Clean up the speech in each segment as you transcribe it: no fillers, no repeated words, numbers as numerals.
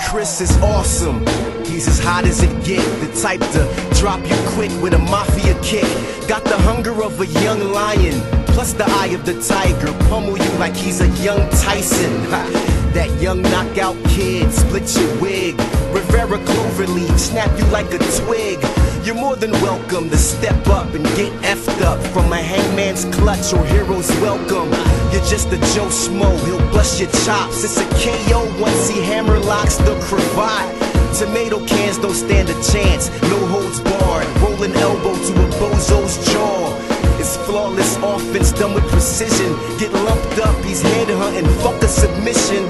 Chris is awesome. He's as hot as it get, the type to drop you quick with a mafia kick. Got the hunger of a young lion, plus the eye of the tiger. Pummel you like he's a young Tyson. Ha. That young knockout kid, split your wig. Rivera Cloverleaf, snap you like a twig. You're more than welcome to step up and get effed up from a hangman's clutch or hero's welcome. You're just a Joe Schmo, he'll bust your chops. It's a KO once he hammerlocks the cravat. Tomato cans don't stand a chance, no holds barred. Rolling elbow to a bozo's jaw. It's flawless offense done with precision. Get lumped up, he's headhunting, fuck a submission.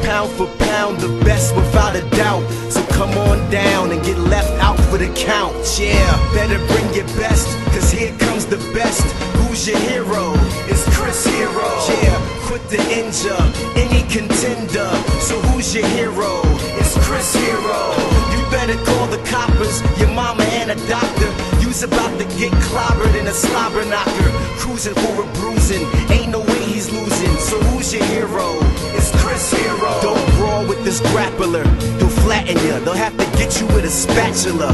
Pound for pound, the best without a doubt. So come on down and get left out for the count. Yeah, better bring your best, cause here comes the best. Who's your hero? It's Chris Hero. Yeah, quit the injure, any contender. So who's your hero? It's Chris Hero. You better call the coppers, your mama and a doctor. You's about to get clobbered in a slobber knocker. Cruising for a bruising, ain't no way he's losing. So who's your hero? It's Chris Hero. Don't brawl with this grappler, he'll flatten ya. They'll have to get you with a spatula.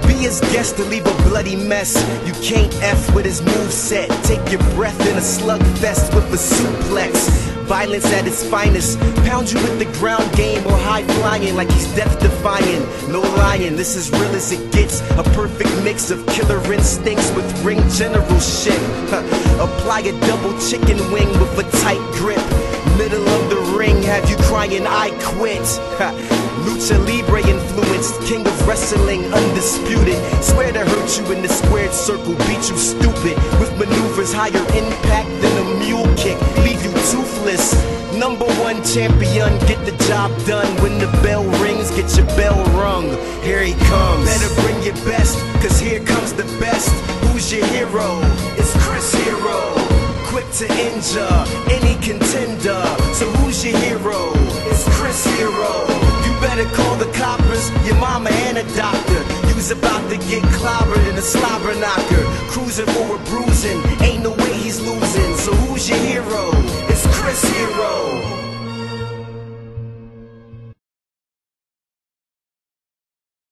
Be his guest to leave a bloody mess. You can't F with his moveset. Take your breath in a slugfest with a suplex. Violence at its finest. Pound you with the ground game or high flying like he's death defying. No lying, this is real as it gets. A perfect mix of killer instincts with ring generalship. Apply a double chicken wing with a tight grip. Middle of the ring, have you crying I quit. Lucha Libre influenced, king of wrestling, undisputed. Swear to hurt you in the squared circle, beat you stupid. With maneuvers higher impact than a mule kick, leave you toothless. #1 champion, get the job done. When the bell rings, get your bell rung. Here he comes. Better bring your best, cause here comes the best. Who's your hero? It's Chris Hero. Quick to injure, any contender. So who's your hero? It's Chris Hero. You better call the coppers, your mama and a doctor. You's about to get clobbered in a slobber knocker. Cruising for a bruising,